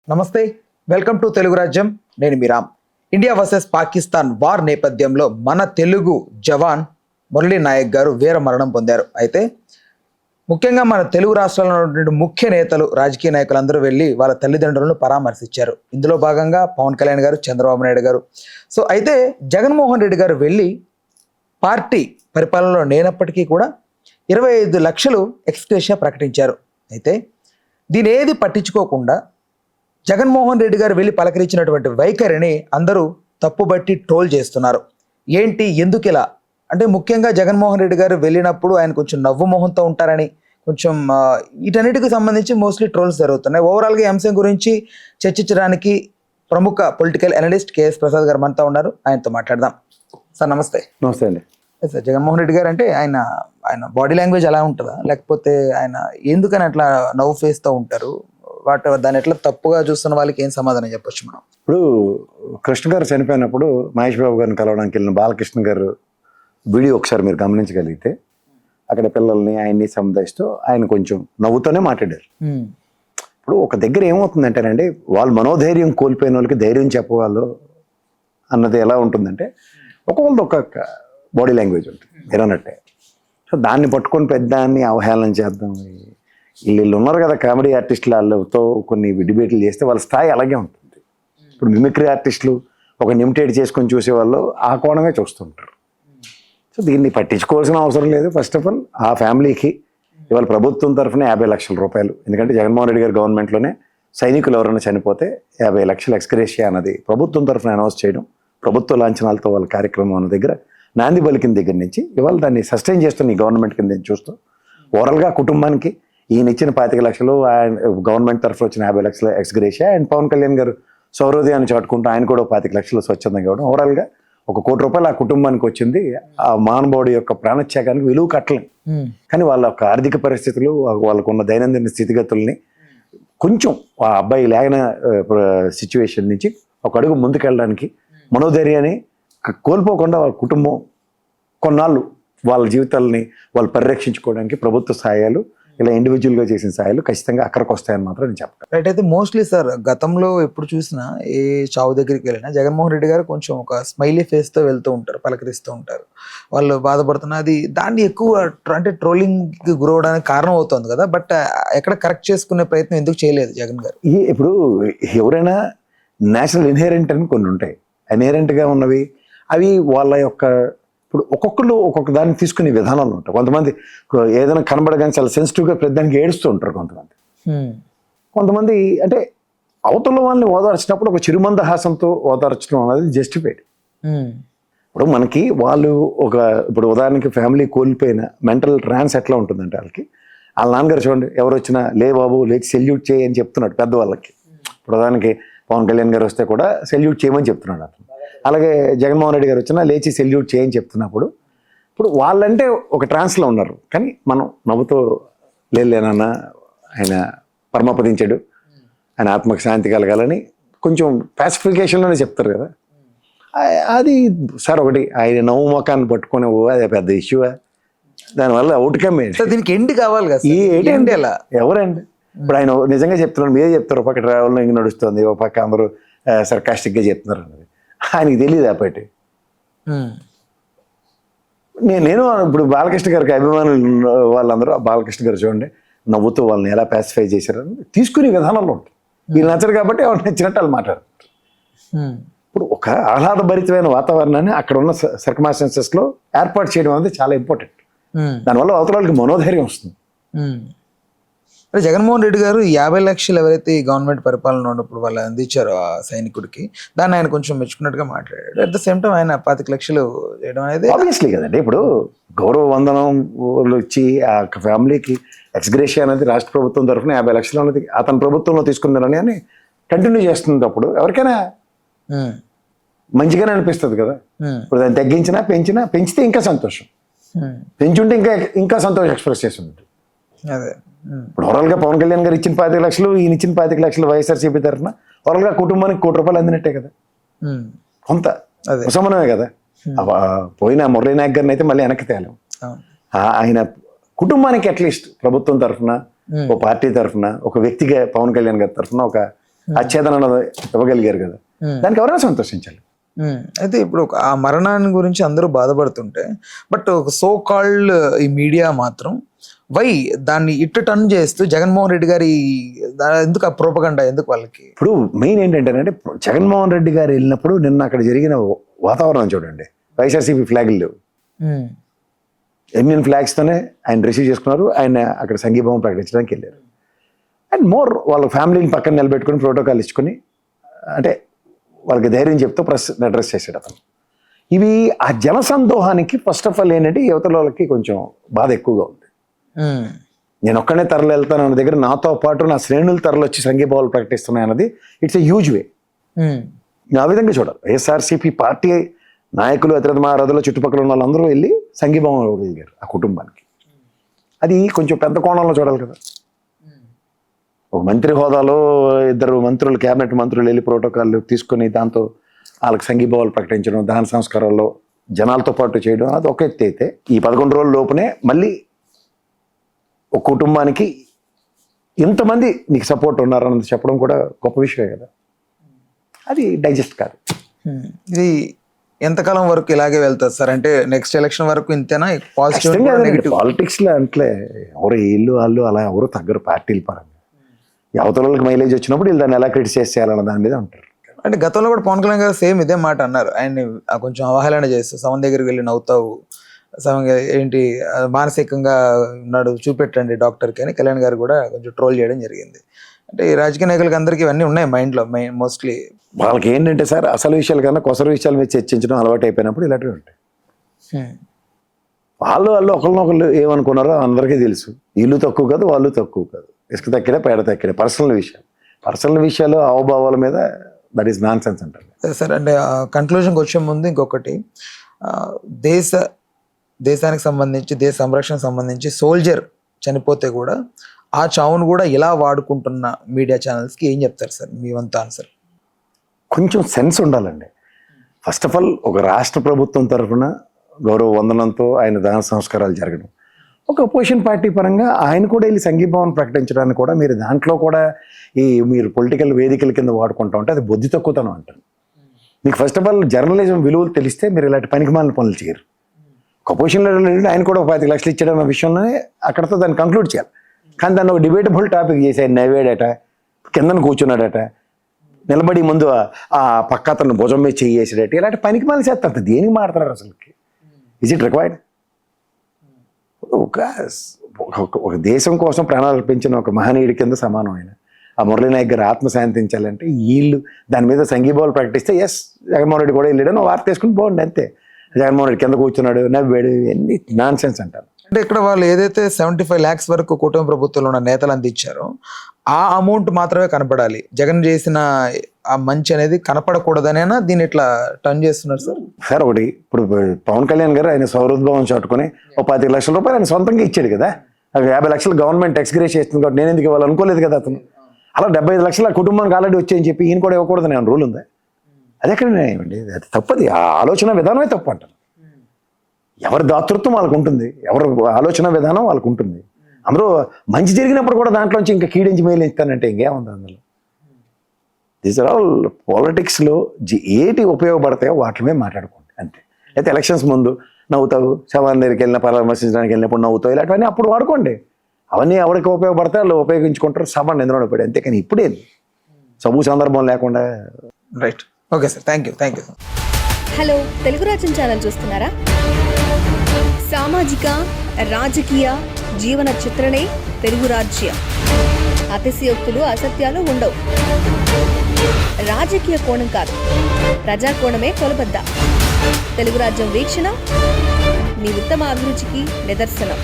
నమస్తే, welcome to Telugu Rajyam. నేను మీ Ram. India versus Pakistan war నేపథ్యంలో మన తెలుగు జవాన్ మురళీ నాయక్ గారు వీర మరణం పొందారు. అయితే ముఖ్యంగా మన తెలుగు రాష్ట్రాల్లో ఉన్నటువంటి ముఖ్య నేతలు, రాజకీయ నాయకులు అందరూ వెళ్ళి వాళ్ళ తల్లిదండ్రులను పరామర్శించారు. ఇందులో భాగంగా పవన్ కళ్యాణ్ గారు, చంద్రబాబు నాయుడు గారు. సో అయితే జగన్మోహన్ రెడ్డి గారు వెళ్ళి పార్టీ పరిపాలనలో లేనప్పటికీ కూడా 25 లక్షలు ఎక్స్గ్రేషియా ప్రకటించారు. అయితే దీని ఏది పట్టించుకోకుండా జగన్మోహన్ రెడ్డి గారు వెళ్ళి పలకరించినటువంటి వైఖరిని అందరూ తప్పుబట్టి ట్రోల్ చేస్తున్నారు. ఏంటి, ఎందుకు ఇలా అంటే, ముఖ్యంగా జగన్మోహన్ రెడ్డి గారు వెళ్ళినప్పుడు ఆయన కొంచెం నవ్వు మొహంతో ఉంటారని కొంచెం వీటన్నిటికి సంబంధించి మోస్ట్లీ ట్రోల్స్ జరుగుతున్నాయి. ఓవరాల్గా ఈ అంశం గురించి చర్చించడానికి ప్రముఖ పొలిటికల్ అనలిస్ట్ కేఎస్ ప్రసాద్ గారు మనతో ఉన్నారు. ఆయనతో మాట్లాడదాం. సార్ నమస్తే. నమస్తే అండి. సార్, జగన్మోహన్ రెడ్డి గారు అంటే ఆయన బాడీ లాంగ్వేజ్ అలా ఉంటుందా, లేకపోతే ఆయన ఎందుకని అట్లా నవ్వు ఫేస్తో ఉంటారు? దాన్ని ఎట్లా తప్పుగా చూస్తున్న వాళ్ళకి ఏం సమాధానం చెప్పొచ్చు మనం? ఇప్పుడు కృష్ణ గారు చనిపోయినప్పుడు మహేష్ బాబు గారిని కలవడానికి వెళ్ళిన బాలకృష్ణ గారు వీడియో ఒకసారి మీరు గమనించగలిగితే అక్కడ పిల్లల్ని ఆయన్ని సందేశిస్తూ ఆయన కొంచెం నవ్వుతూనే మాట్లాడారు. ఇప్పుడు ఒక దగ్గర ఏమవుతుందంటేనండి, వాళ్ళు మనోధైర్యం కోల్పోయిన వాళ్ళకి ధైర్యం చెప్పవాళ్ళు అన్నది ఎలా ఉంటుందంటే, ఒక్కొక్కరిది ఒక్కొక్క బాడీ లాంగ్వేజ్ ఉంటుంది మీరు అన్నట్టే. సో దాన్ని పట్టుకొని పెద్దాన్ని అవహేళన చేద్దాం. వీళ్ళు ఉన్నారు కదా కామెడీ ఆర్టిస్టులు, వాళ్ళతో కొన్ని డిబేట్లు చేస్తే వాళ్ళ స్థాయి అలాగే ఉంటుంది. ఇప్పుడు మిమిక్రీ ఆర్టిస్టులు ఒక ఇమిటేట్ చేసుకొని చూసేవాళ్ళు ఆ కోణమే చూస్తుంటారు. సో దీన్ని పట్టించుకోవాల్సిన అవసరం లేదు. ఫస్ట్ ఆఫ్ ఆల్ ఆ ఫ్యామిలీకి ఇవాళ ప్రభుత్వం తరఫున 50 లక్షల రూపాయలు, ఎందుకంటే జగన్మోహన్ రెడ్డి గారి గవర్నమెంట్లోనే సైనికులు ఎవరైనా చనిపోతే 50 లక్షల ఎక్స్గ్రేషియా అన్నది ప్రభుత్వం తరఫున అనౌన్స్ చేయడం, ప్రభుత్వ లాంఛనాలతో వాళ్ళ కార్యక్రమం అన్న దగ్గర నాంది పలికిన దగ్గర నుంచి ఇవాళ దాన్ని సస్టైన్ చేస్తున్న ఈ గవర్నమెంట్ కింద చూస్తూ ఓవరాల్గా కుటుంబానికి ఈయన ఇచ్చిన 25 లక్షలు, ఆయన గవర్నమెంట్ తరఫున వచ్చిన 50 లక్షల ఎక్స్గ్రేషియా, అండ్ పవన్ కళ్యాణ్ గారు సౌరోదయాన్ని చాటుకుంటూ ఆయన కూడా 25 లక్షలు స్వచ్ఛందంగా ఇవ్వడం, ఓవరాల్గా £1 కోటి ఆ కుటుంబానికి వచ్చింది. ఆ మహానుభావుడి యొక్క ప్రాణత్యాగానికి విలువ కట్టలేం. కానీ వాళ్ళ యొక్క ఆర్థిక పరిస్థితులు, వాళ్ళకున్న దైనందిన స్థితిగతుల్ని కొంచెం ఆ అబ్బాయి లేగిన సిచ్యువేషన్ నుంచి ఒక అడుగు ముందుకెళ్ళడానికి మనోధైర్యాన్ని కోల్పోకుండా వాళ్ళ కుటుంబం కొన్నాళ్ళు వాళ్ళ జీవితాలని వాళ్ళు పరిరక్షించుకోవడానికి ప్రభుత్వ సహాయాలు, ఇలా ఇండివిజువల్గా చేసిన సహాయాలు ఖచ్చితంగా అక్కడికి వస్తాయని మాత్రం నేను చెప్తాను. రైట్. అయితే మోస్ట్లీ సార్, గతంలో ఎప్పుడు చూసినా ఏ చావు దగ్గరికి వెళ్ళినా జగన్మోహన్ రెడ్డి గారు కొంచెం ఒక స్మైలీ ఫేస్తో వెళ్తూ ఉంటారు, పలకరిస్తూ ఉంటారు. వాళ్ళు బాధపడుతున్న అది దాన్ని ఎక్కువ అంటే ట్రోలింగ్కి గురవడానికి కారణం అవుతుంది కదా. బట్ ఎక్కడ కరెక్ట్ చేసుకునే ప్రయత్నం ఎందుకు చేయలేదు జగన్ గారు? ఇప్పుడు ఎవరైనా నేషనల్ ఇన్హెరెంట్ అని కొన్ని ఉంటాయి, ఇన్హెరెంట్గా ఉన్నవి అవి వాళ్ళ యొక్క, ఇప్పుడు ఒక్కొక్కరు ఒక్కొక్క దాన్ని తీసుకునే విధానాలు ఉంటాయి. కొంతమంది ఏదైనా కనబడగానే చాలా సెన్సిటివ్గా ప్రతిదానికి ఏడుస్తూ ఉంటారు. కొంతమంది అంటే అవతల వాళ్ళని ఓదార్చినప్పుడు ఒక చిరుమందహాసంతో ఓదార్చడం అనేది జస్టిఫైడ్. ఇప్పుడు మనకి వాళ్ళు ఇప్పుడు ఉదాహరణకి ఫ్యామిలీ కోల్పోయిన మెంటల్ ట్రాన్స్ ఎట్లా ఉంటుందంటే, వాళ్ళ నాన్నగారు చూడండి, ఎవరు వచ్చినా లే బాబు లేచి సెల్యూట్ చేయి అని చెప్తున్నాడు పెద్దవాళ్ళకి. ఇప్పుడు ఉదాహరణకి పవన్ కళ్యాణ్ గారు వస్తే కూడా సెల్యూట్ చేయమని చెప్తున్నాడు అతను. అలాగే జగన్మోహన్ రెడ్డి గారు వచ్చినా లేచి సెల్యూట్ చేయని చెప్తున్నప్పుడు, ఇప్పుడు వాళ్ళంటే ఒక ట్రాన్స్లో ఉన్నారు. కానీ మనం నవ్వుతో లేనన్నా ఆయన పరమపదించాడు, ఆయన ఆత్మకు శాంతి కలగాలని కొంచెం పాసిఫికేషన్లోనే చెప్తారు కదా. అది సార్ ఒకటి ఆయన నవ్వు మొఖాన్ని పట్టుకొని అదే పెద్ద ఇష్యూవా? దానివల్ల అవుట్కమ్ దీనికి ఎండ్ కావాలి కదా. ఈ ఏంటి అలా ఎవరండి? ఇప్పుడు ఆయన నిజంగా చెప్తున్నాడు, మీరే చెప్తారు, ఒక పక్క ట్రావెల్లో ఇంక నడుస్తుంది, ఒక పక్క అందరూ సర్కాస్టిక్గా చెప్తున్నారు అన్నది ఆయనకి తెలియదు. అప్పటి నేను ఇప్పుడు బాలకృష్ణ గారికి అభిమానులు వాళ్ళందరూ బాలకృష్ణ గారు చూడండి నవ్వుతూ వాళ్ళని ఎలా పాసిఫై చేశారని తీసుకునే విధానంలో ఉంటుంది. వీళ్ళు నచ్చరు కాబట్టి ఎవరు నచ్చినట్టు వాళ్ళు మాట్లాడతారు. ఇప్పుడు ఒక ఆహ్లాదభరితమైన వాతావరణాన్ని అక్కడ ఉన్న సర్కమ్స్టాన్సెస్లో ఏర్పాటు చేయడం అనేది చాలా ఇంపార్టెంట్. దానివల్ల అవతల వాళ్ళకి మనోధైర్యం వస్తుంది. జగన్మోహన్ రెడ్డి గారు 50 లక్షలు ఎవరైతే ఈ గవర్నమెంట్ పరిపాలన ఉన్నప్పుడు వాళ్ళు అందించారో ఆ సైనికుడికి, దాన్ని ఆయన కొంచెం మెచ్చుకున్నట్టుగా మాట్లాడాడు. అట్ ద సేమ్ టైం ఆయన 25 లక్షలు చేయడం అనేది ఆబ్వియస్లీ కదండి. ఇప్పుడు గౌరవ వందనం ఇచ్చి ఆ ఫ్యామిలీకి ఎక్స్గ్రేషియా అనేది రాష్ట్ర ప్రభుత్వం తరఫున 50 లక్షలు అనేది అతని ప్రభుత్వంలో తీసుకుందని అని కంటిన్యూ చేస్తున్నప్పుడు ఎవరికైనా మంచిగానే అనిపిస్తుంది కదా. ఇప్పుడు దాన్ని తగ్గించినా పెంచితే ఇంకా సంతోషం, పెంచుంటే ఇంకా సంతోషం ఎక్స్ప్రెస్ చేసి ఉంటుంది. అదే ఇప్పుడు ఓవరాల్గా పవన్ కళ్యాణ్ గారు ఇచ్చిన 25 లక్షలు, ఈయన ఇచ్చిన 25 లక్షలు వైఎస్ఆర్సీపీ తరఫున ఓవరాల్గా కుటుంబానికి ₹1 కోటి అందినట్టే కదా. కొంత ఉపశమనమే కదా. పోయిన మురళీ నాయక్ గారిని అయితే మళ్ళీ వెనక్కి తేలేం. ఆయన కుటుంబానికి అట్లీస్ట్ ప్రభుత్వం తరఫున, ఓ పార్టీ తరఫున, ఒక వ్యక్తిగా పవన్ కళ్యాణ్ గారి తరఫున ఒక అచ్చేదన ఇవ్వగలిగారు కదా, దానికి ఎవరైనా సంతోషించాలి. అయితే ఇప్పుడు ఆ మరణాన్ని గురించి అందరూ బాధపడుతుంటే, బట్ ఒక సో కాల్డ్ ఈ మీడియా మాత్రం దాన్ని ఇట్టు టర్న్ చేస్తూ జగన్మోహన్ రెడ్డి గారి ఎందుకు ఆ ప్రోపగండా ఎందుకు వాళ్ళకి? ఇప్పుడు మెయిన్ ఏంటంటే జగన్మోహన్ రెడ్డి గారు వెళ్ళినప్పుడు నిన్న అక్కడ జరిగిన వాతావరణం చూడండి, వైఎస్ఆర్సీపీ ఫ్లాగులు లేవు, ఇండియన్ ఫ్లాగ్స్ తోనే ఆయన రిసీవ్ చేసుకున్నారు, ఆయన అక్కడ సంఘీభావం ప్రకటించడానికి వెళ్ళారు. అండ్ మోర్ వాళ్ళ ఫ్యామిలీని పక్కన నిలబెట్టుకుని ప్రోటోకాల్ ఇచ్చుకొని, అంటే వాళ్ళకి ధైర్యం చెప్తూ అడ్రస్ చేసాడు అతను. ఇవి ఆ జనసందోహానికి ఫస్ట్ ఆఫ్ ఆల్ ఏంటంటే యువతల వాళ్ళకి కొంచెం బాధ ఎక్కువగా ఉంది. నేను ఒక్కనే తరలి వెళ్తాను అన్న దగ్గర నాతో పాటు నా శ్రేణులు తరలి వచ్చి సంఘీభావాలు ప్రకటిస్తున్నాయి అన్నది ఇట్స్ ఎ హ్యూజ్ వే. ఆ విధంగా చూడాలి. వైఎస్ఆర్సీపీ పార్టీ నాయకులు అతిరథ మహారథుల చుట్టుపక్కల ఉన్న వాళ్ళందరూ వెళ్ళి సంఘీభావం ఇవ్వగలిగారు ఆ కుటుంబానికి. అది కొంచెం పెద్ద కోణంలో చూడాలి కదా. ఒక మంత్రి హోదాలో ఇద్దరు మంత్రులు, క్యాబినెట్ మంత్రులు వెళ్ళి ప్రోటోకాల్ తీసుకొని దాంతో వాళ్ళకి సంఘీభావాలు ప్రకటించడం, దహన సంస్కారాల్లో జనాలతో పాటు చేయడం, అది ఒక ఎత్తి. అయితే ఈ 11 రోజుల లోపునే మళ్ళీ ఒక కుటుంబానికి ఇంతమంది నీకు సపోర్ట్ ఉన్నారన్నది చెప్పడం కూడా గొప్ప విషయమే కదా. అది డైజెస్ట్ కాదు. ఇది ఎంతకాలం వరకు ఇలాగే వెళ్తుంది సార్? అంటే నెక్స్ట్ ఎలక్షన్ వరకు ఇంతేనా? పాజిటివ్ పాలిటిక్స్ లో అంటే ఎవరు వీళ్ళు వాళ్ళు అలా ఎవరు తగ్గరు పార్టీల పరంగా. అవతలకి మైలేజ్ వచ్చినప్పుడు వీళ్ళు దాన్ని ఎలా క్రిటిసైజ్ చేయాలన్న దాని మీద ఉంటారు. అంటే గతంలో కూడా పవన్ కళ్యాణ్ గారు సేమ్ ఇదే మాట అన్నారు. ఆయన్ని కొంచెం అవహేళన చేస్తూ సవన్ దగ్గరికి వెళ్ళి నవ్వుతావు, ఏంటి మానసికంగా ఉన్నాడు చూపెట్టండి డాక్టర్కి అని కళ్యాణ్ గారు కూడా కొంచెం ట్రోల్ చేయడం జరిగింది. అంటే ఈ రాజకీయ నాయకులకి అందరికీ ఇవన్నీ ఉన్నాయి మైండ్లో మోస్ట్లీ. వాళ్ళకి ఏంటంటే సార్ అసలు విషయాల కన్నా కొసరు విషయాల మీద చర్చించడం అలవాటు అయిపోయినప్పుడు ఇలాంటివి ఉంటాయి. వాళ్ళు ఒకరినొకరు ఏమనుకున్నారో అందరికీ తెలుసు. ఇల్లు తక్కువ కాదు, వాళ్ళు తక్కువ కాదు, ఇసుక తక్కిడే పేడ తక్కిడే. పర్సనల్ విషయాలు హావభావాల మీద దట్ ఈస్ నాన్ సెన్స్ అంటారు సార్. అంటే కన్క్లూజన్కి వచ్చే ముందు ఇంకొకటి, దేశానికి సంబంధించి దేశ సంరక్షణకు సంబంధించి సోల్జర్ చనిపోతే కూడా ఆ చావును కూడా ఇలా వాడుకుంటున్న మీడియా ఛానల్స్కి ఏం చెప్తారు సార్ మీ వంత ఆన్సర్? కొంచెం సెన్స్ ఉండాలండి. ఫస్ట్ ఆఫ్ ఆల్ ఒక రాష్ట్ర ప్రభుత్వం తరఫున గౌరవ వందనంతో ఆయన దహన సంస్కారాలు జరగడం, ఒక అపోజిషన్ పార్టీ పరంగా ఆయన కూడా వెళ్ళి సంఘీభావం ప్రకటించడానికి కూడా మీరు దాంట్లో కూడా మీరు పొలిటికల్ వేదికల కింద వాడుకుంటా ఉంటే అది బుద్ధి తక్కువతనం అంటారు. మీకు ఫస్ట్ ఆఫ్ ఆల్ జర్నలిజం విలువలు తెలిస్తే మీరు ఇలాంటి పనికిమాలిన పనులు చేయరు. ఒక అపోజిషన్ లీడర్ ఆయన కూడా 25 లక్షలు ఇచ్చడం అన్న విషయంలోనే అక్కడతో దాన్ని కంక్లూడ్ చేయాలి. కానీ దాన్ని ఒక డిబేటబుల్ టాపిక్ చేసి ఆయన నవ్వాడట, కిందను కూర్చున్నాడట, నిలబడి ముందు ఆ పక్క అతను భుజం మీద చేసేటట్టు ఇలాంటి పనికిమాలిన చేస్తారు. దేనికి మాట్లాడతారు అసలుకి? Is it required? ఒక దేశం కోసం ప్రాణాలు అర్పించిన ఒక మహనీయుడి కింద సమానం ఆయన. ఆ మురళీ నాయక్ గారు ఆత్మ శాంతించాలంటే వీళ్ళు దాని మీద సంఘీభావాలు ప్రకటిస్తే ఎస్ జగన్మోహన్ రెడ్డి కూడా వెళ్ళాడని వార్త వేసుకుని బాగుండి అంతే. జగన్మోహన్ రెడ్డి కింద కూర్చున్నాడు, నవ్వాడు, ఇవన్నీ నాన్ సెన్స్ అంటారు. అంటే ఇక్కడ వాళ్ళు ఏదైతే 75 lakhs వరకు కూటమి ప్రభుత్వంలో ఉన్న నేతలు అందించారో ఆ అమౌంట్ మాత్రమే కనపడాలి, జగన్ చేసిన ఆ మంచి అనేది కనపడకూడదనేనా దీన్ని ఇట్లా టర్న్ చేస్తున్నారు సార్? సార్ ఒకటి, ఇప్పుడు పవన్ కళ్యాణ్ గారు ఆయన సౌహృద్భావం చాటుకొని ఒక 25 లక్షల రూపాయలు ఆయన సొంతంగా ఇచ్చాడు కదా. 50 లక్షలు గవర్నమెంట్ ఎక్స్గ్రేస్ చేస్తుంది కాబట్టి నేను ఎందుకు ఇవ్వాలి అనుకోలేదు కదా అతను. అలా 75 లక్షలు ఆ కుటుంబానికి ఆల్రెడీ వచ్చాయని చెప్పి ఈయన కూడా ఇవ్వకూడదు నేను రూల్ ఉందా? అది ఎక్కడ అండి? అది తప్పది. ఆ ఆలోచన విధానమే తప్పు అంటాను. ఎవరి దాతృత్వం వాళ్ళకు ఉంటుంది, ఎవరి ఆలోచన విధానం వాళ్ళకు ఉంటుంది. అందరూ మంచి జరిగినప్పుడు కూడా దాంట్లోంచి ఇంకా కీడించి మేలు ఇస్తానంటే ఇంకేముంది అందులో? దీస్ ఆర్ ఆల్ పాలిటిక్స్లో ఏటి ఉపయోగపడతాయో వాటి మీద మాట్లాడుకోండి అంతే. అయితే ఎలక్షన్స్ ముందు నవ్వుతావు, శవాన్ని దగ్గరికి వెళ్ళినా పరామర్శించడానికి వెళ్ళినప్పుడు నవ్వుతావు, ఇలాంటివన్నీ అప్పుడు వాడుకోండి. అవన్నీ ఎవరికి ఉపయోగపడతాయి వాళ్ళు ఉపయోగించుకుంటారు, సభ నిద్ర పడి. అంతేకాని ఇప్పుడేది సబు సందర్భం లేకుండా. Right, okay sir, thank you. Hello, Telugu రాజ్యం ఛానల్ చూస్తున్నారా? సామాజిక రాజకీయ జీవన చిత్రణే తెలుగు రాజ్యం. అతిశయోక్తులు అసత్యాలు ఉండవు. రాజకీయ కోణం కాదు, ప్రజా కోణమే కొలబద్ద. తెలుగు రాజ్యం వీక్షణ మీ ఉత్తమ అభిరుచికి నిదర్శనం.